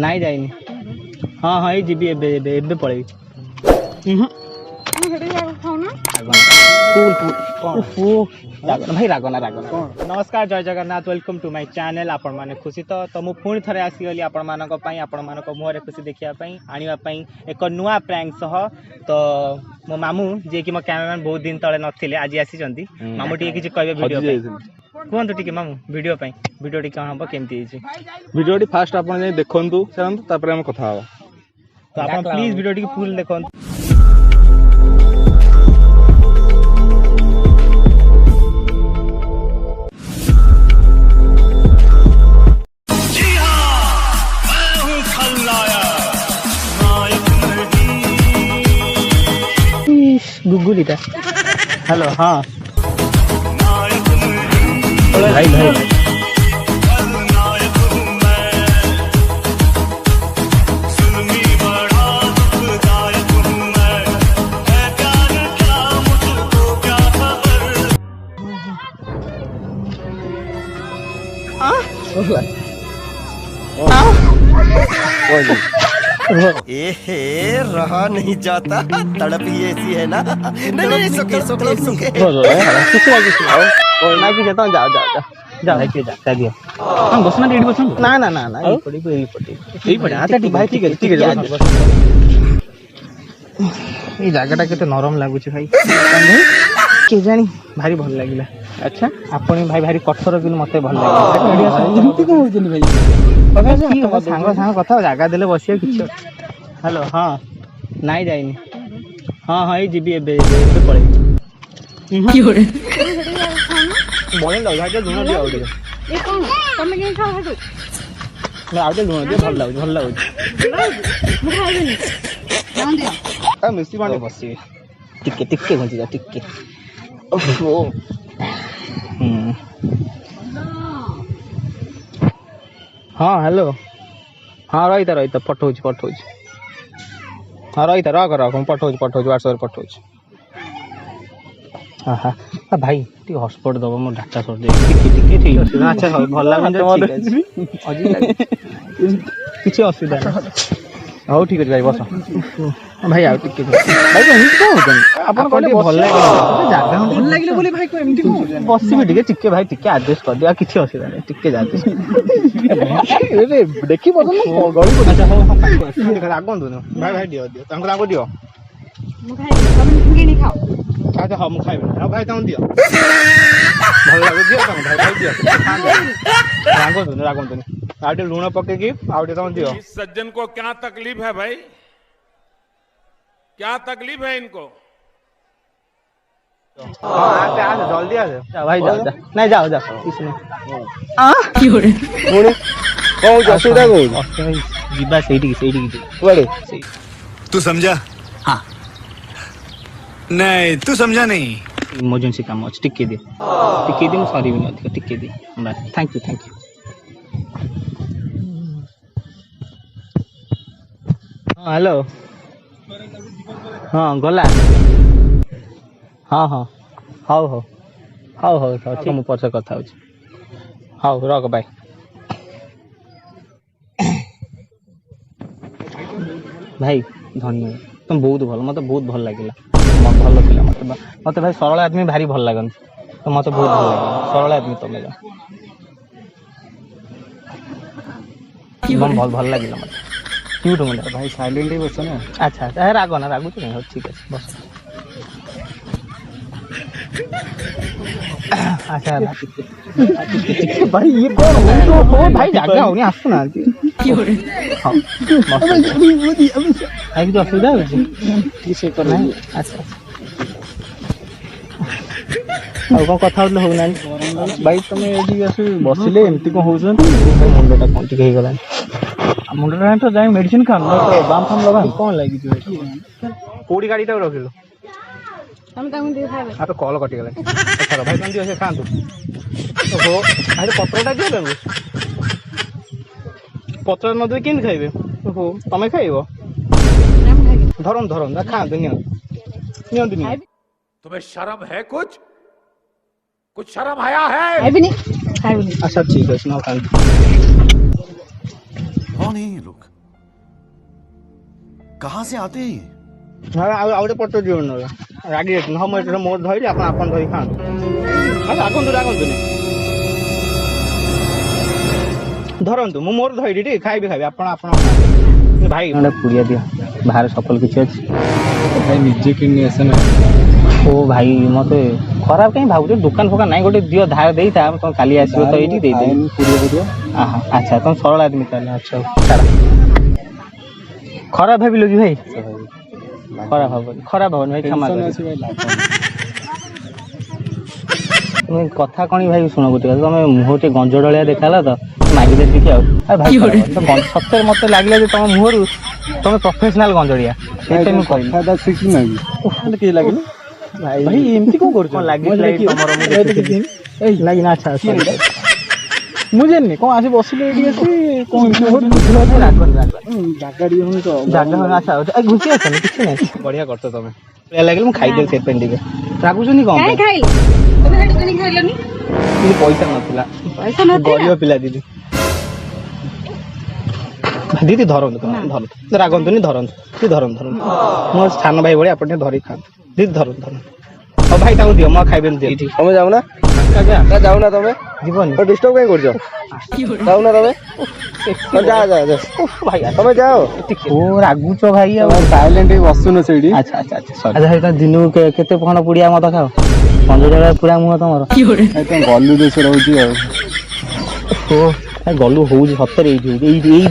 ନାଇଁ ଯାଇନି। ହଁ ହଁ ଏଇ ଯିବି ଏବେ ଏବେ ଏବେ ପଳେଇବି। ଭାଇ ରାଗନା ରାଗନା। ନମସ୍କାର ଜୟ Jagannath welcome to my channel. ଆପଣମାନେ ଖୁସି ତ ମୁଁ ପୁଣି ଥରେ ଆସିଗଲି ଆପଣମାନଙ୍କ ପାଇଁ, ଆପଣମାନଙ୍କ ମୁହଁରେ ଖୁସି ଦେଖିବା ପାଇଁ, ଆଣିବା ପାଇଁ ଏକ ନୂଆ ପ୍ରାଙ୍କ ସହ। ତ ମୋ ମାମୁଁ ଯିଏକି ମୋ କ୍ୟାମେରାମ୍ୟାନ୍ ବହୁତ ଦିନ ତଳେ ନଥିଲେ ଆଜି ଆସିଛନ୍ତି। ମାମୁଁ ଟିକେ କିଛି କହିବେ ଭିଡ଼ିଓ ପାଇଁ, କୁହନ୍ତୁ ଟିକେ ମାମୁଁ ଭିଡ଼ିଓ ପାଇଁ। ଭିଡ଼ିଓଟି କ'ଣ ହବ, କେମିତି ହେଇଛି ଭିଡ଼ିଓଟି ଫାଷ୍ଟ ଆପଣ ଯାଇ ଦେଖନ୍ତୁ ତାପରେ ଆମେ କଥା ହବା। ତ ଆପଣ ପ୍ଲିଜ୍ ଭିଡ଼ିଓ ଟିକେ ଫୁଲ୍ ଦେଖନ୍ତୁ। गुगुलीटा हेलो। हाँ भाई भाई एहे रहा नहीं जाता, तड़प ही ऐसी है ना। नहीं सुके सुके सुके जाओ भाई जा दियो। हम बसना रेडी बसन ना ना ना ना यही पड़ी अच्छा ठीक भाई ठीक है ये जगह केते नरम लागुची भाई के जानी भारी भल लागिला। अच्छा आपण भाई भारी कठोर कि मते भल लागिला। एमती को होजनी भाई सांग सांग कथा जगह देले बसिया किछ। हेलो। हाँ नाई जाइनी। हाँ हाँ ये जीबी एबे एबे पळेई की होरे बोले लग जाके लुण दियो आउटे। ए कोन तमे के खाओ हटो मैं आउटे लुण दियो भल लागु मु खाइबेनी नाम दियो आ मिसी बांडे बसी टिके टिके भंजी जा टिके ओहो। हाँ हेलो। हाँ रही पठौच हाँ रही रख मैं पठौच व्हाट्सएप पठौच। हाँ भाई टी हॉटस्पॉट दब मो डाटा सर दे टिके ठीक अछि। अच्छा भल लागन किसी असुविधा नहीं। हाँ ठीक है भाई बस भाई आउ टिके भाई एमती कौन होजन आपन कोले भल लागे जागा भल लागिले बोले भाई को एमती को बसिबे टिके भाई टिके एडजस्ट कर दिया किसी असुविधा नहीं टिके जाते ए देखि बदन गळी को। अच्छा हो लागन दो भाई भाई दियो दियो तांको लागो दियो मु खाइ तमे किंगे नहीं खाओ। अच्छा हां मु खाइबे हां भाई तांको दियो भल लागो दियो तांको भाई भाई दियो लागो दो आउटे लूण पके की आउटे तांको दियो। इस सज्जन को क्या तकलीफ है भाई, क्या तकलीफ है इनको। हाँ आते जल्दी आ भाई जाओ नहीं जाओ इसमें की होरे मोरे कौन असुविधा को जीवा सेठी कुआडे तू समझा। हाँ नहीं तू समझा नहीं। इमरजेंसी काम अच्छे टिके दे मु सॉरी भी नहीं टिके दे थैंक यू। हाँ हेलो। हाँ गला हाँ हाँ हाउ ठीक मु पछे कथा होछि। हाउ रख बाय। भाई धन्यवाद तुम बहुत भल मत बहुत भल लगिला भल पिला मत भाई सरल आदमी भारी भल लागन तो मत बहुत भल लगे सरल आदमी तमे भल लगिला मत क्यूट मुंडा भाई साइलेंट ही बस ना। अच्छा अच्छा रागो ना रागु नहीं हो ठीक है बस। अच्छा भाई ये कौन हो भाई जागा होनी आसु ना की हो रे। हां आई जो असुविधा हो जी से कर नहीं। अच्छा ଆଉ କ'ଣ କଥା ହେଉଥିଲେ ହେଉନାହାନ୍ତି ଭାଇ ତମେ ଏଠି ଆସି ବସିଲେ ଏମିତି କ'ଣ ହେଉଛନ୍ତି ମୁଣ୍ଡଟା କ'ଣ ଟିକେ ହେଇଗଲାଣି ମୁଣ୍ଡଟା ତ ଯାଇ ମେଡ଼ିସିନ ଖାଆନ୍ତୁ ବାମ୍ ଫାମ୍ ଲଗାନ୍ତୁ କ'ଣ ଲାଗିଛି କେଉଁଠି ଗାଡ଼ିଟାକୁ ରଖିଲୁ आप कॉल कटिगला। अच्छा भाई तुम दियो से खांतु ओहो भाई पत्रटा दियो देबो पत्र न दे किन खाइबे ओहो तमे खाइबो धरम दा खांतु नियो तुम्हें शर्म है कुछ शर्म आया है खाइबे नहीं ଖାଇବିନି। अच्छा ठीक है सुनाओ खान कौन है ये लोग कहाँ से आते हैं ये? हां आउटे पटो दियो न रागी न हम एटा मोर धइली आपण आपण धइ खान अच्छा आगंतु धरंतु मु मोर धइली टी खाइबे आपण आपण भाई एटा पुड़िया दियो बाहर सफल किछ अछि भाई निजे किन्नी आसे ना ओ भाई मते खराब कहीं भाबु दुकान फोकान नहीं गोटे दियो धार देई था तुम काली आसीबो तो एठी दे दे पुड़िया पुड़िया आहा अच्छा तुम सरल आदमी ताले अच्छा छाड़ा खराब भाबिलो कि भाई खराब हबन भाई क्षमा कर तुम कथा कणी भाई सुनो गोटे तुम मुहटे गंजडलिया देखाला तो मागी दे ठीक आ भाई सत्तर मते लागले जे तुम मुहरु तुम प्रोफेशनल गंजडिया एते मैं कहली फायदा सिकी ना कि के लागिल भाई एमती को करछ लागी तमरो मु देखि ए लागी ना अच्छा मुझे नहीं कौन आसी बसिले एडी आसी कौन बहुत बुझलो लागन जागाडी हम तो जागा हम अच्छा ए घुसी आछन किछ नहीं बढ़िया करतो तमे ले लागल मु खाइ दे से पेंडी के रागुछु नहीं कौन काहे खाइल तमे हेड कनी खाइलनी पैसा नथिला पैसा नथिला गलियो पिला दीदी दीदी धरंतु धरंतु रागंतु नहीं धरंतु धरंतु मो स्थान भाई बड़े आपने धरि खान दीदी धरंतु ओ भाई ताऊ दियो म खाइबेन दे तमे जाऊ ना क्या जाऊ ना तमे जीवन तो डिस्टर्ब कहीं करछो जाऊ ना तमे जा जा जा भाई तमे जाओ ओ रागुचो भाई अब साइलेंट ही बसुनो सेडी अच्छा अच्छा अच्छा सॉरी अच्छा भाई दिनु केते पखण पुड़िया मत खाओ 15 पुड़ा मुह तमरो तुम गलु देश रहउची आ ओ गलु होउजी सत्तर एई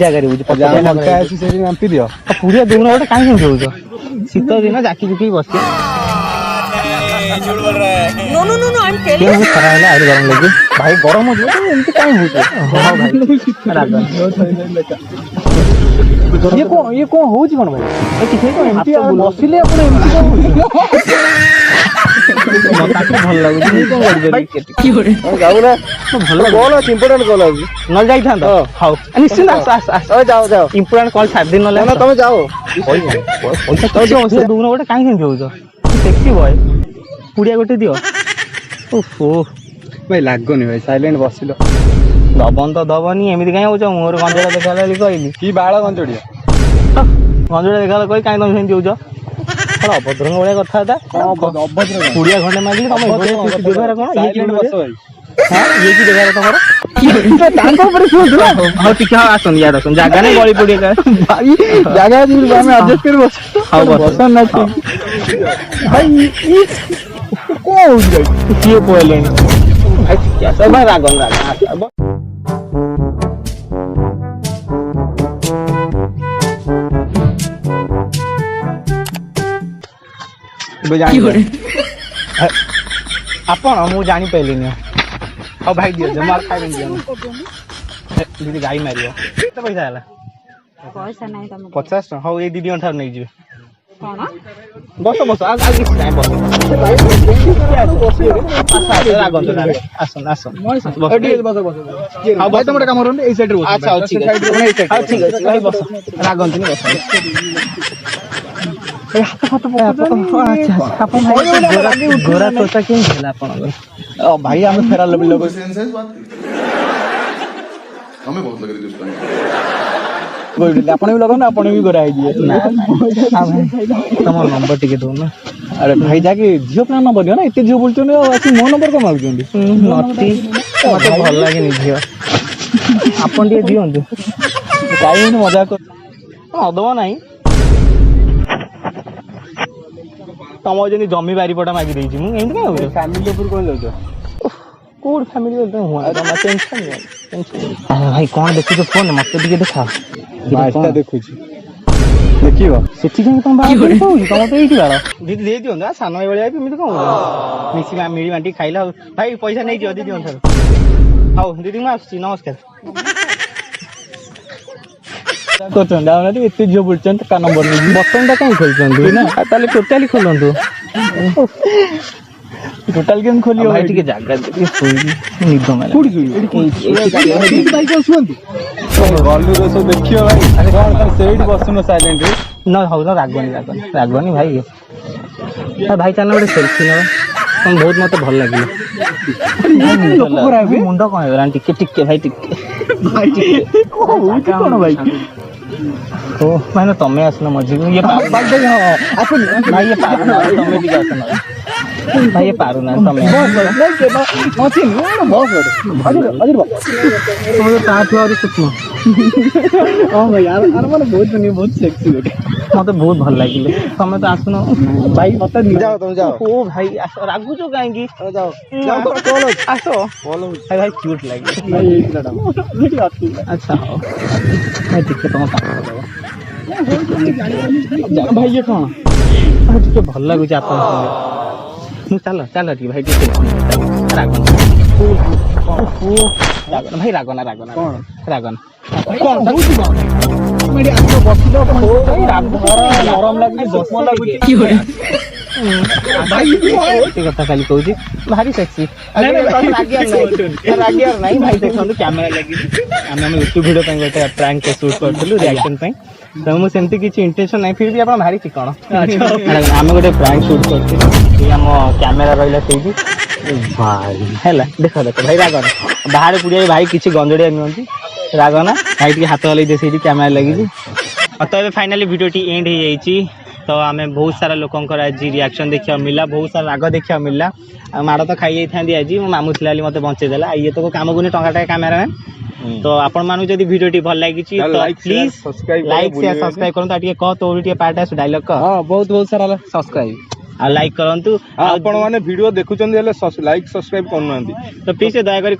जगह रे होउजी जा मक्का आसी सेडी नांपी दियो पुड़िया दुनो गोटे काहे होउजो शीत दिन जाकी जुकी बसिया no no no no I am telling ये मुझे खरा है अरे गरम लगे भाई गरम हो जाए तो एमती काहे होउजो हां भाई रागन ये को होउजी कोन भाई ए किथे को एमती बसिले आपण एमती को मता के भल लागु नहीं को भाई की होरे जाऊ ना भल कॉल इंपोर्टेंट कॉल आज न जाई था तो हाउ निश्चित आस जाओ जाओ इंपोर्टेंट कॉल 7 दिन न ले ना तमे जाओ पैसा तो से दुनो गोटे काहे केम होउजो सेक्सी बॉय पुड़िया गोटे दियो ओहो भाई लागोनी भाई साइलेंट बसिलो दबन तो दबनी एमिति काहे होउजो मोर गंजड़ा देखाला ली कहली की बाळ गंजडिया गंजड़ा देखाला कहि काहे तुम सेंति होउजो थोड़ा अभद्रंग वाला कथा था अभद्र पुड़िया घंटे मागिली तुम व्यवहार कोन ये की साइलेंट बस भाई हां ये की व्यवहार तमरो तांको पर सुनला हां ठीक है आसन यार आसन जागा नहीं गली पुड़िया का भाई जागा जी हमें एडजस्ट कर बस हां बस ना ठीक भाई को हो गई ये बोले भाई क्या सब रागन रागन आपण मु जानी पहले अब भाई दियो जमा खाइ दियो दीदी गाई मारियो केते पैसा हला पैसा नहीं तमे 50 हां ए दीदी अंठार नहीं जिवे कोन बस बस आज किछ टाइम बस आसन आसन एडी बस बस हां भाई तुम काम करन ए साइड रे बस अच्छा ठीक है ठीक है भाई बस रागंत नहीं बस हाथ हाथ अच्छा अपन भाई गोरा तोता क्यों खेला अपन भाई हम फेरा लेवल लोग हमें बहुत लग रही है उसका गोइले अपन भी लगन अपन भी गोरा आइ ना तम नंबर टिके दो ना अरे भाई जाके जियो प्लान नंबर दियो ना इते जियो बोलछो ने आसी मो नंबर को मागुछोंदी नती मते भल लागे नि जियो अपन टिके दियंतु काई ने मजाक कर अदवा नहीं तम जनी जमी बारीपटा मागी देछि मु एंत काय हो फैमिली ऊपर कोन लजो कोड फैमिली बोलते हुआ तम टेंशन नहीं अरे भाई कौन देखु तो फोन मत टिके देखा बास्ता देखुची देखिबो सेठी जाई तम बात कहू तम तो एठी बाड़ दीदी दे दियो ना सानो भाई बळिया एमिति कोन मिसी मा मिली बांटी खाइला भाई पैसा नहीं दियो दीदी अंतर हाउ दीदी मा नमस्कार कोचन डाउन दे इते जियो बोलछन का नंबर नहीं बटन टा काई खोलछन ना ताले टोटली खोलंतु टोटल गेम खोलियो भाई ठीक जागा दे सोई निद में कुड़ी ए भाई को सुनतु गल्लू रे सब देखियो भाई अरे कोन सेड बसुनो साइलेंट रे न हो ना रागवनी भाई भाई चलना गोटे सेल्फी न ତମେ ବହୁତ ମତେ ଭଲ ଲାଗିଲା। ମୁଣ୍ଡ କଣ ହେଇଗଲାଣି ଟିକେ ଟିକେ ଭାଇ ଟିକେ କଣ ଭାଇ? ଓ ମାନେ ତମେ ଆସୁନ ମଝିକୁ ଇଏ ଭାଇ ଇଏ ପାରୁନାହାନ୍ତି ତମେ ଟିକେ ଆସୁନ ଭାଇ ଇଏ ପାରୁନାହାନ୍ତି ତମେ ତାଠୁ ଆହୁରି ସୂକ୍ଷ୍ମ। ମତେ ବହୁତ ଭଲ ଲାଗିଲେ ତମେ ତ ଆସୁନ ଭାଇ ମତେ ଓ ଭାଇ ଆସ ରାଗୁଛ କାହିଁକି ଆସ ଭାଇ କ୍ୟୁଟ୍ ଲାଗେ ଆଚ୍ଛା ହଉ ଭାଇ ଟିକେ ତମ କାମ ଭାଇ ଇଏ କଣ ଟିକେ ଭଲ ଲାଗୁଛି ଆପଣ ମୁଁ ଚାଲ ଚାଲ ଟିକେ ଭାଇ ଟିକେ ରାଗନା ଭାଇ ରାଗନା ରାଗନା କଣ ରାଗନା ନରମ ଲାଗୁଛି କଥା ଖାଲି କହୁଛି ଭାରି ସେକ୍ସି ରାଗିବାର ନାହିଁ ଭାଇ ଦେଖନ୍ତୁ କ୍ୟାମେରା ଲାଗିଛି ଆମେ ୟୁଟ୍ୟୁବ ଭିଡ଼ିଓ ପାଇଁ ଗୋଟେ ପ୍ରାଙ୍କ ସୁଟ୍ କରିଥିଲୁ ରିଆକ୍ସନ ପାଇଁ ତ ମୁଁ ସେମିତି କିଛି ଇଣ୍ଟେନସନ ନାହିଁ ଫିର ବି ଆପଣ ଭାରି ଚିକଣ ଆମେ ଗୋଟେ ପ୍ରାଙ୍କ ସୁଟ୍ କରିଥିଲୁ ଆମ କ୍ୟାମେରା ରହିଲା ସେଇଠି ହେଲା ଦେଖ ଦେଖ ଭାଇ ରାଗନା ବାହାରେ ପୁଡ଼ିଆ ଭାଇ କିଛି ଗଞ୍ଜଡ଼ିଆ ନୁହନ୍ତି ରାଗନା ଭାଇ ଟିକେ ହାତ ହଲେଇ ଦେ ସେଇଠି କ୍ୟାମେରା ଲାଗିଛି ତ ଏବେ ଫାଇନାଲି ଭିଡ଼ିଓଟି ଏଣ୍ଡ ହେଇଯାଇଛି ତ ଆମେ ବହୁତ ସାରା ଲୋକଙ୍କର ଆଜି ରିଆକ୍ସନ ଦେଖିବାକୁ ମିଳିଲା ବହୁତ ସାରା ରାଗ ଦେଖିବାକୁ ମିଳିଲା ଆଉ ମାଡ଼ ତ ଖାଇଯାଇଥାନ୍ତି ଆଜି ମୋ ମାମୁଁ ଥିଲା ବୋଲି ମୋତେ ବଞ୍ଚେଇଦେଲା ଇଏ ତ କାମକୁ ନି ଟଙ୍କାଟାଏ କ୍ୟାମେରାମ୍ୟାନ୍ ତ ଆପଣମାନଙ୍କୁ ଯଦି ଭିଡ଼ିଓଟି ଭଲ ଲାଗିଛି ତ ପ୍ଲିଜ ଲାଇକ୍ ସେୟାର ସବସ୍କ୍ରାଇବ କରନ୍ତୁ ଆଉ ଟିକେ କହ ତୋର ଟିକେ ପାର୍ଟ ଆସୁ ଡାଇଲଗ କହ ବହୁତ ବହୁତ ସାରା ସବସ୍କ୍ରାଇବ ଆଉ ଲାଇକ୍ କରନ୍ତୁ ଆପଣ ମାନେ ଭିଡ଼ିଓ ଦେଖୁଛନ୍ତି ହେଲେ ଲାଇକ୍ ସବସ୍କ୍ରାଇବ କରୁନାହାନ୍ତି ତ ପ୍ଲିଜ ଦୟାକରି